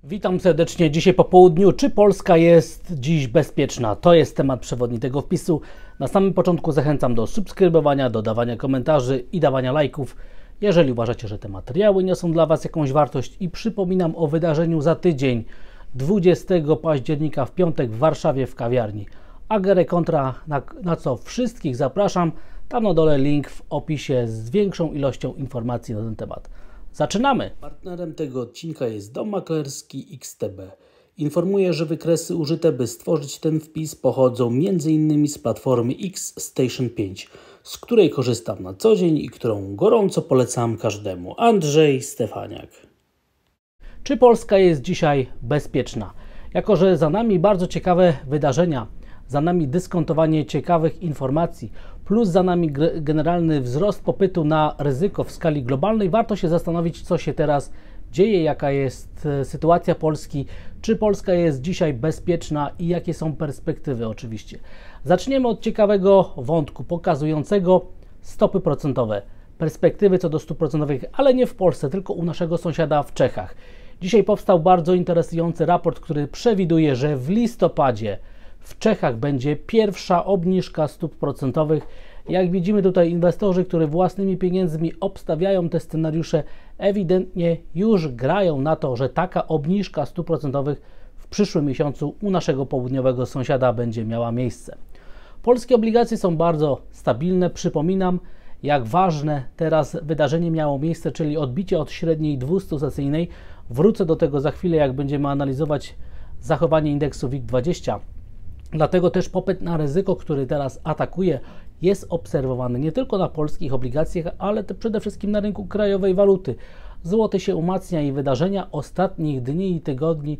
Witam serdecznie dzisiaj po południu. Czy Polska jest dziś bezpieczna? To jest temat przewodni tego wpisu. Na samym początku zachęcam do subskrybowania, do dawania komentarzy i dawania lajków, jeżeli uważacie, że te materiały niosą dla Was jakąś wartość. I przypominam o wydarzeniu za tydzień, 20 października w piątek w Warszawie w kawiarni Agere Contra, na co wszystkich zapraszam. Tam na dole link w opisie z większą ilością informacji na ten temat. Zaczynamy! Partnerem tego odcinka jest Dom Maklerski XTB. Informuję, że wykresy użyte, by stworzyć ten wpis, pochodzą m.in. z platformy X-Station 5, z której korzystam na co dzień i którą gorąco polecam każdemu. Andrzej Stefaniak. Czy Polska jest dzisiaj bezpieczna? Jako że za nami bardzo ciekawe wydarzenia, za nami dyskontowanie ciekawych informacji, plus za nami generalny wzrost popytu na ryzyko w skali globalnej, warto się zastanowić, co się teraz dzieje, jaka jest sytuacja Polski, czy Polska jest dzisiaj bezpieczna i jakie są perspektywy oczywiście. Zaczniemy od ciekawego wątku pokazującego stopy procentowe, perspektywy co do stóp procentowych, ale nie w Polsce, tylko u naszego sąsiada w Czechach. Dzisiaj powstał bardzo interesujący raport, który przewiduje, że w listopadzie w Czechach będzie pierwsza obniżka stóp procentowych. Jak widzimy tutaj inwestorzy, którzy własnymi pieniędzmi obstawiają te scenariusze, ewidentnie już grają na to, że taka obniżka stóp procentowych w przyszłym miesiącu u naszego południowego sąsiada będzie miała miejsce. Polskie obligacje są bardzo stabilne. Przypominam, jak ważne teraz wydarzenie miało miejsce, czyli odbicie od średniej 200-sesyjnej. Wrócę do tego za chwilę, jak będziemy analizować zachowanie indeksu WIG20. Dlatego też popyt na ryzyko, który teraz atakuje, jest obserwowany nie tylko na polskich obligacjach, ale przede wszystkim na rynku krajowej waluty. Złoty się umacnia i wydarzenia ostatnich dni i tygodni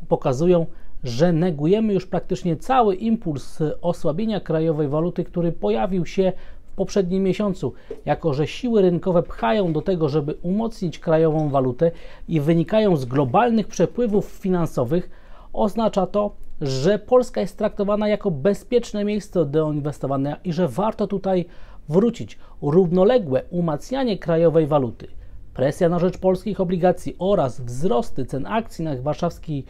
pokazują, że negujemy już praktycznie cały impuls osłabienia krajowej waluty, który pojawił się w poprzednim miesiącu, jako że siły rynkowe pchają do tego, żeby umocnić krajową walutę i wynikają z globalnych przepływów finansowych. Oznacza to, że Polska jest traktowana jako bezpieczne miejsce do inwestowania i że warto tutaj wrócić. Równoległe umacnianie krajowej waluty, presja na rzecz polskich obligacji oraz wzrosty cen akcji na warszawskiej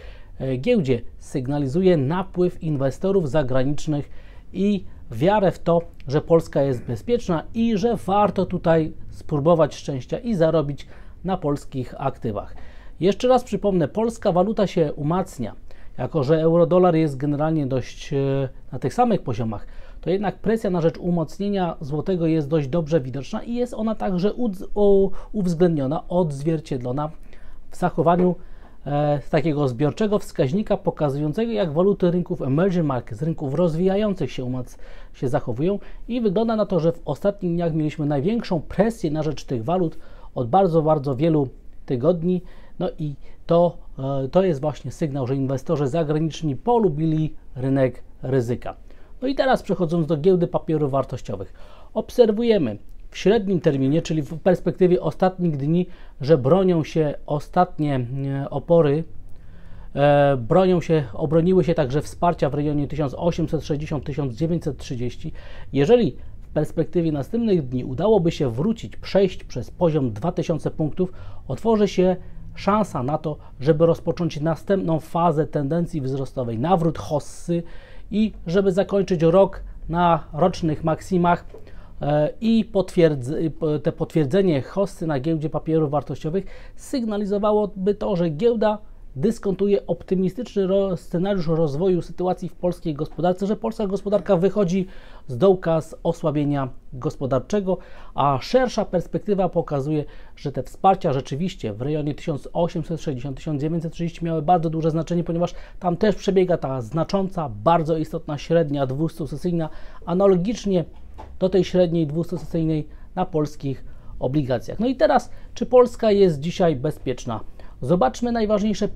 giełdzie sygnalizuje napływ inwestorów zagranicznych i wiarę w to, że Polska jest bezpieczna i że warto tutaj spróbować szczęścia i zarobić na polskich aktywach. Jeszcze raz przypomnę, polska waluta się umacnia. Jako że euro-dolar jest generalnie dość na tych samych poziomach, to jednak presja na rzecz umocnienia złotego jest dość dobrze widoczna i jest ona także uwzględniona, odzwierciedlona w zachowaniu takiego zbiorczego wskaźnika pokazującego, jak waluty rynków emerging markets, rynków rozwijających się zachowują i wygląda na to, że w ostatnich dniach mieliśmy największą presję na rzecz tych walut od bardzo, bardzo wielu tygodni. No i to jest właśnie sygnał, że inwestorzy zagraniczni polubili rynek ryzyka. No i teraz przechodząc do giełdy papierów wartościowych. Obserwujemy w średnim terminie, czyli w perspektywie ostatnich dni, że bronią się ostatnie opory, obroniły się także wsparcia w rejonie 1860-1930. Jeżeli w perspektywie następnych dni udałoby się przejść przez poziom 2000 punktów, otworzy się szansa na to, żeby rozpocząć następną fazę tendencji wzrostowej, nawrót hossy i żeby zakończyć rok na rocznych maksimach i te potwierdzenie hossy na giełdzie papierów wartościowych sygnalizowałoby to, że giełda dyskontuje optymistyczny scenariusz rozwoju sytuacji w polskiej gospodarce, że polska gospodarka wychodzi z dołka z osłabienia gospodarczego, a szersza perspektywa pokazuje, że te wsparcia rzeczywiście w rejonie 1860-1930 miały bardzo duże znaczenie, ponieważ tam też przebiega ta znacząca, bardzo istotna średnia 200-sesyjna, analogicznie do tej średniej 200-sesyjnej na polskich obligacjach. No i teraz, czy Polska jest dzisiaj bezpieczna? Zobaczmy najważniejsze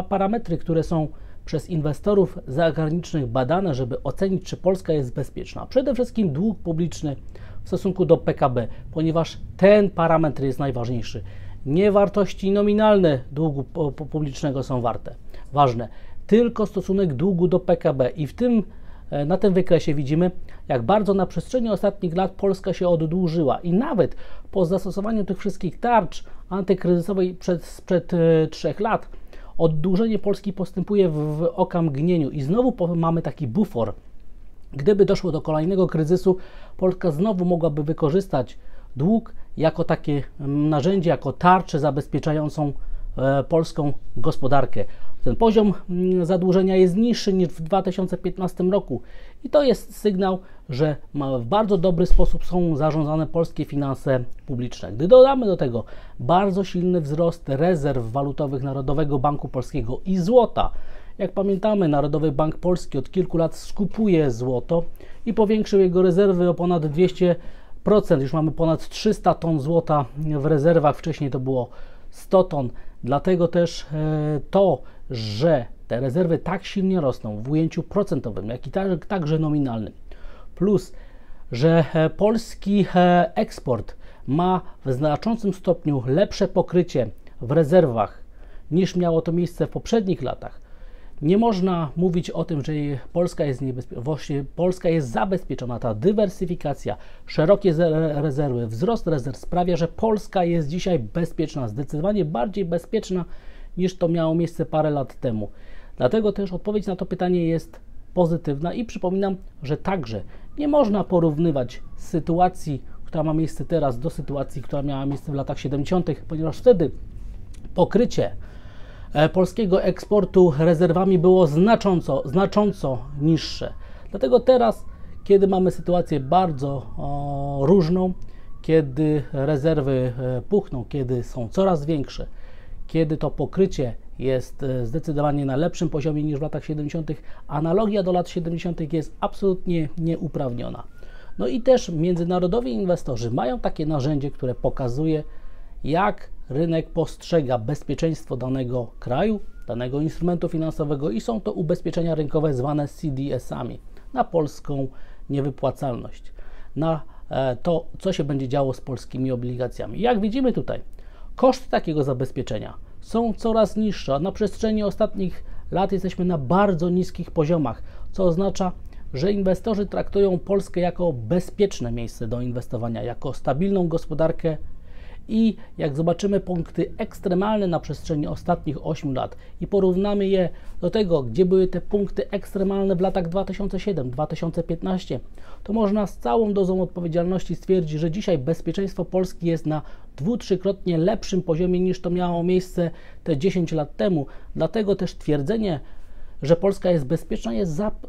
parametry, które są przez inwestorów zagranicznych badane, żeby ocenić, czy Polska jest bezpieczna. Przede wszystkim dług publiczny w stosunku do PKB, ponieważ ten parametr jest najważniejszy. Nie wartości nominalne długu publicznego są ważne, tylko stosunek długu do PKB i w tym Na tym wykresie widzimy, jak bardzo na przestrzeni ostatnich lat Polska się oddłużyła i nawet po zastosowaniu tych wszystkich tarcz antykryzysowej sprzed 3 lat oddłużenie Polski postępuje w okamgnieniu i znowu mamy taki bufor. Gdyby doszło do kolejnego kryzysu, Polska znowu mogłaby wykorzystać dług jako takie narzędzie, jako tarczę zabezpieczającą polską gospodarkę. Ten poziom zadłużenia jest niższy niż w 2015 roku i to jest sygnał, że w bardzo dobry sposób są zarządzane polskie finanse publiczne. Gdy dodamy do tego bardzo silny wzrost rezerw walutowych Narodowego Banku Polskiego i złota, jak pamiętamy, Narodowy Bank Polski od kilku lat skupuje złoto i powiększył jego rezerwy o ponad 200%. Już mamy ponad 300 ton złota w rezerwach, wcześniej to było 100 ton. Dlatego też to, że te rezerwy tak silnie rosną w ujęciu procentowym, jak i także nominalnym, plus, że polski eksport ma w znaczącym stopniu lepsze pokrycie w rezerwach niż miało to miejsce w poprzednich latach. Nie można mówić o tym, że Polska jest niebezpieczna. Właśnie Polska jest zabezpieczona. Ta dywersyfikacja, szerokie rezerwy, wzrost rezerw sprawia, że Polska jest dzisiaj bezpieczna, zdecydowanie bardziej bezpieczna niż to miało miejsce parę lat temu. Dlatego też odpowiedź na to pytanie jest pozytywna i przypominam, że także nie można porównywać sytuacji, która ma miejsce teraz, do sytuacji, która miała miejsce w latach 70., ponieważ wtedy pokrycie polskiego eksportu rezerwami było znacząco niższe. Dlatego teraz, kiedy mamy sytuację bardzo różną, kiedy rezerwy puchną, kiedy są coraz większe, kiedy to pokrycie jest zdecydowanie na lepszym poziomie niż w latach 70., analogia do lat 70. jest absolutnie nieuprawniona. No i też międzynarodowi inwestorzy mają takie narzędzie, które pokazuje, jak rynek postrzega bezpieczeństwo danego kraju, danego instrumentu finansowego i są to ubezpieczenia rynkowe zwane CDS-ami na polską niewypłacalność, na to, co się będzie działo z polskimi obligacjami. Jak widzimy tutaj, koszty takiego zabezpieczenia są coraz niższe, a na przestrzeni ostatnich lat jesteśmy na bardzo niskich poziomach, co oznacza, że inwestorzy traktują Polskę jako bezpieczne miejsce do inwestowania, jako stabilną gospodarkę i jak zobaczymy punkty ekstremalne na przestrzeni ostatnich 8 lat i porównamy je do tego, gdzie były te punkty ekstremalne w latach 2007-2015, to można z całą dozą odpowiedzialności stwierdzić, że dzisiaj bezpieczeństwo Polski jest na 2-3-krotnie lepszym poziomie niż to miało miejsce te 10 lat temu. Dlatego też twierdzenie, że Polska jest bezpieczna,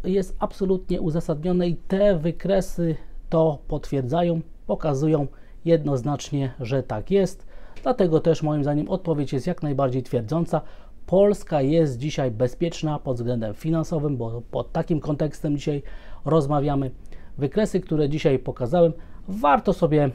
jest absolutnie uzasadnione i te wykresy to potwierdzają, pokazują jednoznacznie, że tak jest. Dlatego też moim zdaniem odpowiedź jest jak najbardziej twierdząca. Polska jest dzisiaj bezpieczna pod względem finansowym, bo pod takim kontekstem dzisiaj rozmawiamy. Wykresy, które dzisiaj pokazałem, warto sobie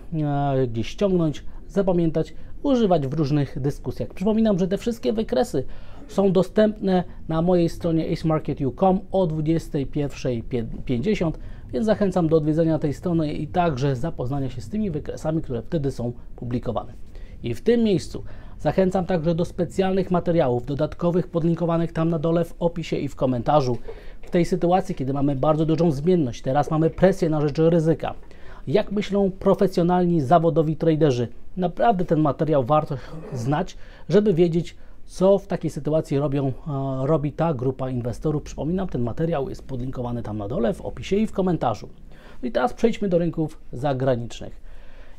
gdzieś ściągnąć, zapamiętać, używać w różnych dyskusjach. Przypominam, że te wszystkie wykresy są dostępne na mojej stronie acemarketu.com o 21:50, więc zachęcam do odwiedzenia tej strony i także zapoznania się z tymi wykresami, które wtedy są publikowane. I w tym miejscu zachęcam także do specjalnych materiałów dodatkowych podlinkowanych tam na dole w opisie i w komentarzu. W tej sytuacji, kiedy mamy bardzo dużą zmienność, teraz mamy presję na rzecz ryzyka. Jak myślą profesjonalni, zawodowi traderzy? Naprawdę ten materiał warto znać, żeby wiedzieć, co w takiej sytuacji robi ta grupa inwestorów. Przypominam, ten materiał jest podlinkowany tam na dole w opisie i w komentarzu. No i teraz przejdźmy do rynków zagranicznych.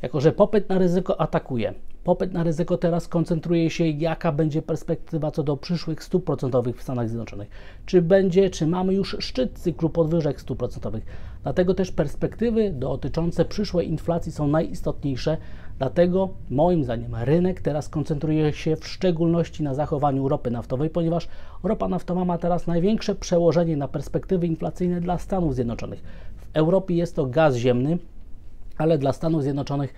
Jako że popyt na ryzyko atakuje, popyt na ryzyko teraz koncentruje się, jaka będzie perspektywa co do przyszłych stóp procentowych w Stanach Zjednoczonych. Czy mamy już szczyt cyklu podwyżek stóp procentowych. Dlatego też perspektywy dotyczące przyszłej inflacji są najistotniejsze. Dlatego moim zdaniem rynek teraz koncentruje się w szczególności na zachowaniu ropy naftowej, ponieważ ropa naftowa ma teraz największe przełożenie na perspektywy inflacyjne dla Stanów Zjednoczonych. W Europie jest to gaz ziemny, ale dla Stanów Zjednoczonych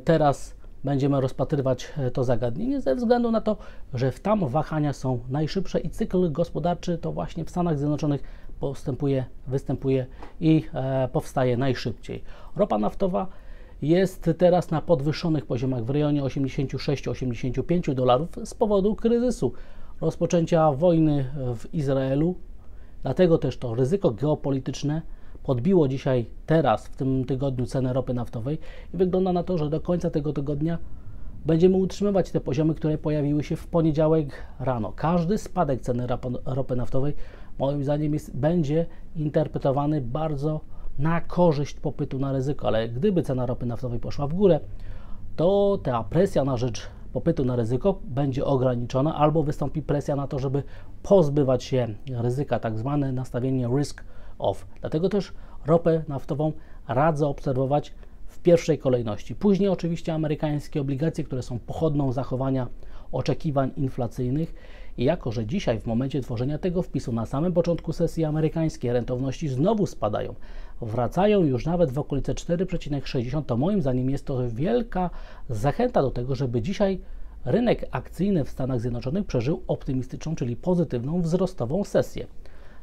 teraz będziemy rozpatrywać to zagadnienie ze względu na to, że tam wahania są najszybsze i cykl gospodarczy to właśnie w Stanach Zjednoczonych występuje i powstaje najszybciej. Ropa naftowa jest teraz na podwyższonych poziomach w rejonie $86-85 z powodu kryzysu, rozpoczęcia wojny w Izraelu Dlatego też to ryzyko geopolityczne podbiło dzisiaj, teraz, w tym tygodniu cenę ropy naftowej i wygląda na to, że do końca tego tygodnia będziemy utrzymywać te poziomy, które pojawiły się w poniedziałek rano. Każdy spadek ceny ropy naftowej, moim zdaniem, będzie interpretowany bardzo na korzyść popytu na ryzyko, ale gdyby cena ropy naftowej poszła w górę, to ta presja na rzecz popytu na ryzyko będzie ograniczona albo wystąpi presja na to, żeby pozbywać się ryzyka, tak zwane nastawienie risk off. Dlatego też ropę naftową radzę obserwować w pierwszej kolejności. Później oczywiście amerykańskie obligacje, które są pochodną zachowania oczekiwań inflacyjnych i jako, że dzisiaj w momencie tworzenia tego wpisu na samym początku sesji amerykańskiej rentowności znowu spadają, wracają już nawet w okolice 4,60, to moim zdaniem jest to wielka zachęta do tego, żeby dzisiaj rynek akcyjny w Stanach Zjednoczonych przeżył optymistyczną, czyli pozytywną, wzrostową sesję.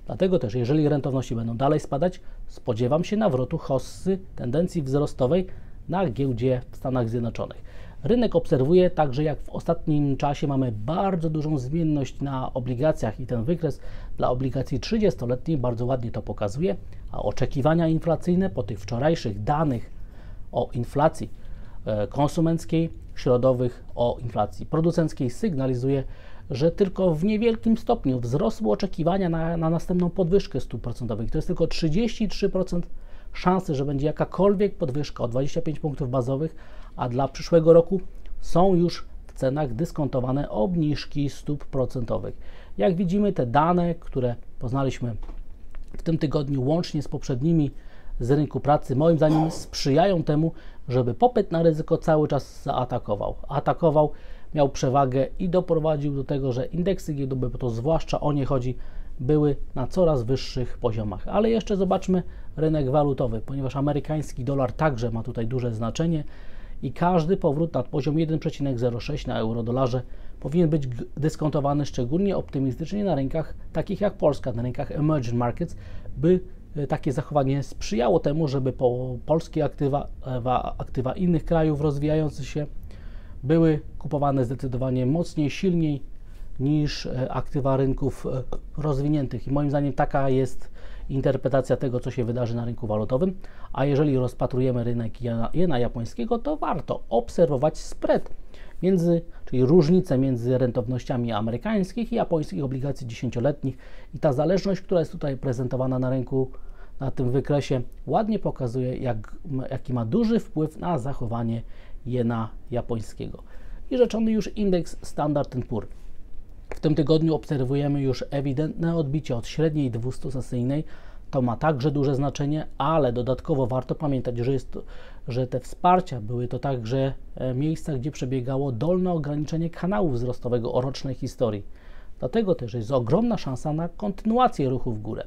Dlatego też, jeżeli rentowności będą dalej spadać, spodziewam się nawrotu hossy tendencji wzrostowej na giełdzie w Stanach Zjednoczonych. Rynek obserwuje także, jak w ostatnim czasie mamy bardzo dużą zmienność na obligacjach i ten wykres dla obligacji 30-letnich bardzo ładnie to pokazuje, a oczekiwania inflacyjne po tych wczorajszych danych o inflacji konsumenckiej, środowych o inflacji producenckiej sygnalizuje, że tylko w niewielkim stopniu wzrosły oczekiwania na następną podwyżkę stóp procentowych. To jest tylko 33% szansy, że będzie jakakolwiek podwyżka o 25 punktów bazowych, a dla przyszłego roku są już w cenach dyskontowane obniżki stóp procentowych. Jak widzimy, te dane, które poznaliśmy w tym tygodniu łącznie z poprzednimi z rynku pracy, moim zdaniem sprzyjają temu, żeby popyt na ryzyko cały czas zaatakował. Miał przewagę i doprowadził do tego, że indeksy giełdowe, bo to zwłaszcza o nie chodzi, były na coraz wyższych poziomach. Ale jeszcze zobaczmy rynek walutowy, ponieważ amerykański dolar także ma tutaj duże znaczenie i każdy powrót nad poziom 1,06 na euro-dolarze powinien być dyskontowany szczególnie optymistycznie na rynkach takich jak Polska, na rynkach emerging markets, by takie zachowanie sprzyjało temu, żeby polskie aktywa innych krajów rozwijających się były kupowane zdecydowanie mocniej, silniej niż aktywa rynków rozwiniętych. I moim zdaniem taka jest interpretacja tego, co się wydarzy na rynku walutowym. A jeżeli rozpatrujemy rynek jena japońskiego, to warto obserwować spread, czyli różnicę między rentownościami amerykańskich i japońskich obligacji 10-letnich. I ta zależność, która jest tutaj prezentowana na rynku, na tym wykresie, ładnie pokazuje, jaki ma duży wpływ na zachowanie jena japońskiego. I rzeczony już indeks Standard & Poor. W tym tygodniu obserwujemy już ewidentne odbicie od średniej 200-sesyjnej. To ma także duże znaczenie, ale dodatkowo warto pamiętać, że te wsparcia były to także miejsca, gdzie przebiegało dolne ograniczenie kanału wzrostowego o rocznej historii. Dlatego też jest ogromna szansa na kontynuację ruchu w górę.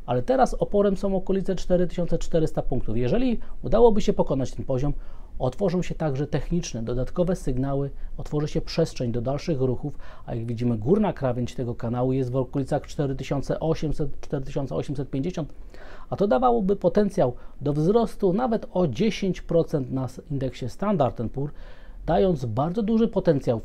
Ale teraz oporem są okolice 4400 punktów. Jeżeli udałoby się pokonać ten poziom, otworzą się także techniczne, dodatkowe sygnały, otworzy się przestrzeń do dalszych ruchów, a jak widzimy, górna krawędź tego kanału jest w okolicach 4800-4850, a to dawałoby potencjał do wzrostu nawet o 10% na indeksie Standard & Poor, dając bardzo duży potencjał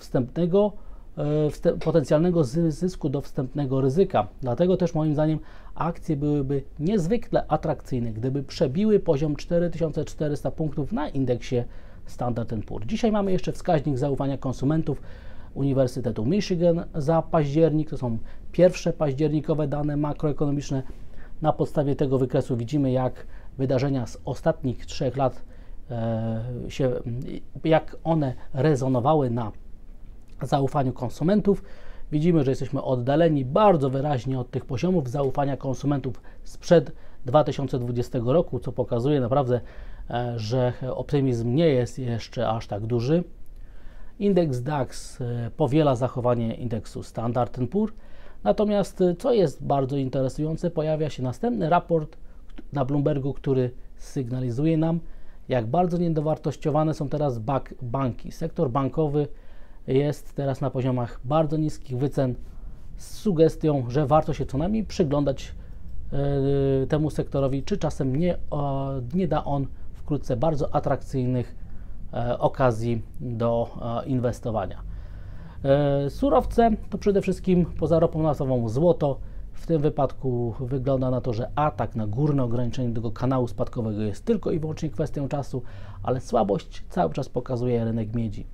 potencjalnego zysku do wstępnego ryzyka. Dlatego też moim zdaniem akcje byłyby niezwykle atrakcyjne, gdyby przebiły poziom 4400 punktów na indeksie Standard & Poor. Dzisiaj mamy jeszcze wskaźnik zaufania konsumentów Uniwersytetu Michigan za październik. To są pierwsze październikowe dane makroekonomiczne. Na podstawie tego wykresu widzimy, jak wydarzenia z ostatnich 3 lat jak one rezonowały na zaufaniu konsumentów. Widzimy, że jesteśmy oddaleni bardzo wyraźnie od tych poziomów zaufania konsumentów sprzed 2020 roku, co pokazuje naprawdę, że optymizm nie jest jeszcze aż tak duży. Indeks DAX powiela zachowanie indeksu Standard & Poor. Natomiast, co jest bardzo interesujące, pojawia się następny raport na Bloombergu, który sygnalizuje nam, jak bardzo niedowartościowane są teraz banki. Sektor bankowy jest teraz na poziomach bardzo niskich wycen, z sugestią, że warto się co najmniej przyglądać temu sektorowi, czy czasem nie da on wkrótce bardzo atrakcyjnych okazji do inwestowania. Surowce to przede wszystkim poza ropą naftową złoto, W tym wypadku wygląda na to, że atak na górne ograniczenie tego kanału spadkowego jest tylko i wyłącznie kwestią czasu, ale słabość cały czas pokazuje rynek miedzi.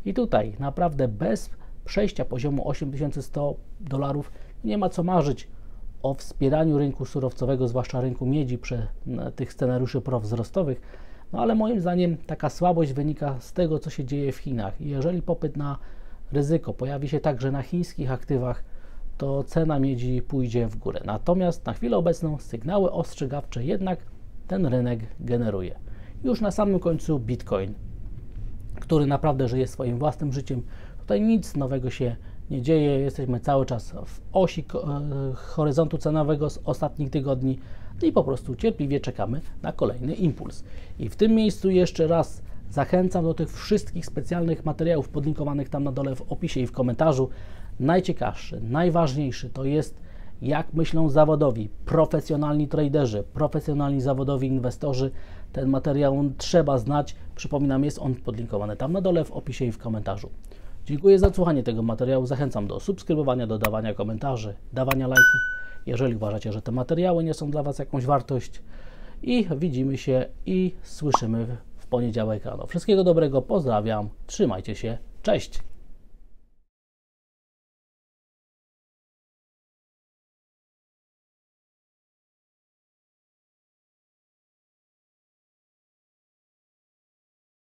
I tutaj naprawdę bez przejścia poziomu $8100 nie ma co marzyć o wspieraniu rynku surowcowego, zwłaszcza rynku miedzi przy tych scenariuszy prowzrostowych. No ale moim zdaniem taka słabość wynika z tego, co się dzieje w Chinach. I jeżeli popyt na ryzyko pojawi się także na chińskich aktywach, to cena miedzi pójdzie w górę. Natomiast na chwilę obecną sygnały ostrzegawcze jednak ten rynek generuje. Już na samym końcu Bitcoin, który naprawdę żyje swoim własnym życiem. Tutaj nic nowego się nie dzieje, jesteśmy cały czas w osi horyzontu cenowego z ostatnich tygodni i po prostu cierpliwie czekamy na kolejny impuls. I w tym miejscu jeszcze raz zachęcam do tych wszystkich specjalnych materiałów podlinkowanych tam na dole w opisie i w komentarzu. Najciekawszy, najważniejszy to jest, jak myślą zawodowi, profesjonalni traderzy, profesjonalni zawodowi inwestorzy. Ten materiał trzeba znać. Przypominam, jest on podlinkowany tam na dole w opisie i w komentarzu. Dziękuję za słuchanie tego materiału. Zachęcam do subskrybowania, dodawania komentarzy, dawania lajków, jeżeli uważacie, że te materiały nie są dla Was jakąś wartość. I widzimy się i słyszymy w poniedziałek rano. Wszystkiego dobrego, pozdrawiam, trzymajcie się, cześć!